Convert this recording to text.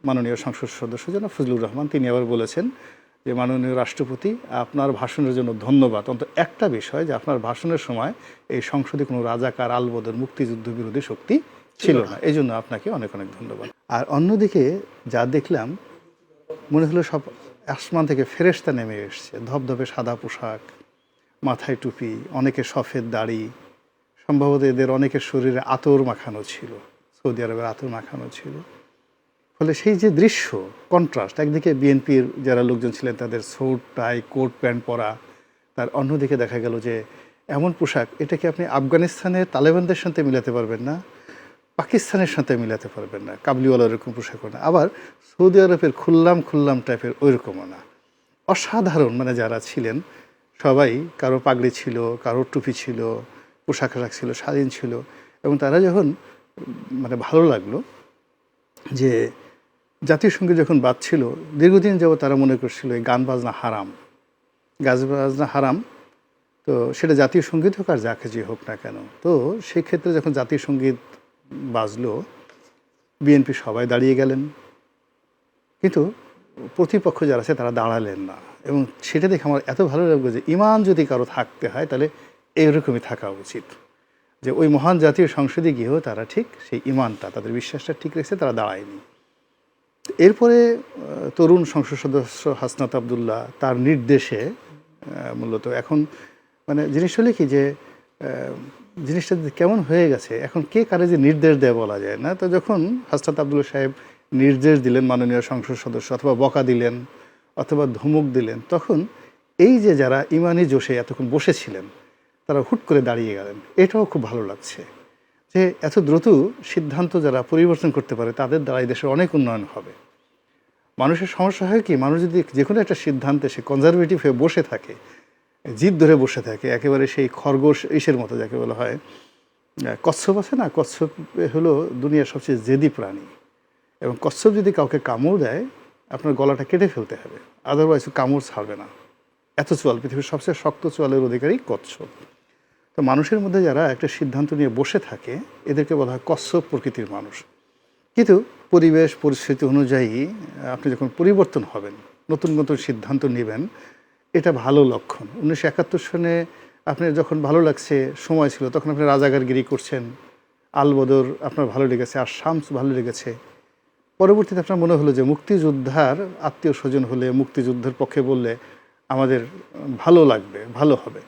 মাননীয় সংসদ সদস্য জনাব ফজলুর রহমান, তিনি আবার বলেছেন যে মাননীয় রাষ্ট্রপতি, আপনার ভাষণের জন্য ধন্যবাদ, অন্তত একটা বিষয় যে আপনার ভাষণের সময় এই সংসদে কোনো রাজাকার, আলবদর, মুক্তিযুদ্ধ বিরোধী শক্তি ছিল না, এই জন্য আপনাকে অনেক অনেক ধন্যবাদ। আর অন্যদিকে যা দেখলাম, মনে হলো সব আসমান থেকে ফেরেশতা নেমে এসছে, ধবধবে সাদা পোশাক, মাথায় টুপি, অনেকে সফেদ দাড়ি, সম্ভবত এদের অনেকের শরীরে আতর মাখানো ছিল, সৌদি আরবের আতর মাখানো ছিল। ফলে সেই যে দৃশ্য, কন্ট্রাস্ট, একদিকে বিএনপির যারা লোকজন ছিলেন তাদের স্যুট টাই কোট প্যান্ট পরা, তার অন্যদিকে দেখা গেল যে এমন পোশাক, এটাকে আপনি আফগানিস্তানের তালেবানদের সাথে মিলাতে পারবেন না, পাকিস্তানের সাথে মিলাতে পারবেন না, কাবলিওয়ালা এরকম পোশাকও না, আবার সৌদি আরবের খুল্লাম টাইপের ওইরকমও না। অসাধারণ, মানে যারা ছিলেন সবাই, কারো পাগড়ি ছিল, কারো টুপি ছিল, পোশাক আশাক ছিল, স্বাধীন ছিল। এবং তারা যখন, মানে ভালো লাগলো যে জাতীয় সঙ্গীত যখন বাজছিল, দীর্ঘদিন যাবত তারা মনে করছিল এই গান বাজনা হারাম, গান বাজনা হারাম, তো সেটা জাতীয় সঙ্গীত হোক আর যাকে যে হোক না কেন। তো সেই ক্ষেত্রে যখন জাতীয় সঙ্গীত বাজলো, বিএনপি সবাই দাঁড়িয়ে গেলেন, কিন্তু প্রতিপক্ষ যারা আছে তারা দাঁড়ালেন না। এবং সেটা দেখে আমার এত ভালো লাগলো যে ঈমান যদি কারো থাকতে হয় তাহলে এইরকমই থাকা উচিত, যে ওই মহান জাতীয় সংসদে গিয়েও তারা ঠিক সেই ঈমানটা, তাদের বিশ্বাসটা ঠিক রেখেছে, তারা দাঁড়ায়নি। এরপরে তরুণ সংসদ সদস্য হাসনাত আবদুল্লাহ, তার নির্দেশে মূলত এখন মানে জিনিস হলে কি যে জিনিসটা কেমন হয়ে গেছে, এখন কে কারে যে নির্দেশ দেয় বলা যায় না। তো যখন হাসনাত আবদুল্লাহ সাহেব নির্দেশ দিলেন, মাননীয় সংসদ সদস্য অথবা বকা দিলেন অথবা ধমক দিলেন, তখন এই যে যারা ইমানি জোশে এতক্ষণ বসেছিলেন তারা হুট করে দাঁড়িয়ে গেলেন। এটাও খুব ভালো লাগছে যে এত দ্রুত সিদ্ধান্ত যারা পরিবর্তন করতে পারে তাদের দ্বারা এই দেশের অনেক উন্নয়ন হবে। মানুষের সমস্যা হয় কি, মানুষ যদি যে কোনো একটা সিদ্ধান্তে সে কনজারভেটিভ হয়ে বসে থাকে, জিদ ধরে বসে থাকে, একেবারে সেই খরগোশ ইসের মতো, যাকে বলা হয় কচ্ছপ আছে না, কচ্ছপ হলো দুনিয়ার সবচেয়ে জেদি প্রাণী, এবং কচ্ছপ যদি কাউকে কামড় দেয় আপনার গলাটা কেটে ফেলতে হবে, আদারওয়াইজ কামড় ছাড়বে না। এত চোয়াল, পৃথিবীর সবচেয়ে শক্ত চোয়ালের অধিকারী কচ্ছপ। তো মানুষের মধ্যে যারা একটা সিদ্ধান্ত নিয়ে বসে থাকে এদেরকে বলা হয় কচ্ছপ প্রকৃতির মানুষ। কিন্তু পরিবেশ পরিস্থিতি অনুযায়ী আপনি যখন পরিবর্তন হবেন, নতুন নতুন সিদ্ধান্ত নেবেন, এটা ভালো লক্ষণ। 1971 সনে আপনার যখন ভালো লাগছে, সময় ছিল, তখন আপনি রাজাকারগিরি করছেন, আলবদর আপনার ভালো লেগেছে, আর শামস ভালো লেগেছে। পরবর্তীতে আপনার মনে হলো যে মুক্তিযোদ্ধার আত্মীয় স্বজন হলে, মুক্তিযুদ্ধের পক্ষে বললে আমাদের ভালো লাগবে, ভালো হবে।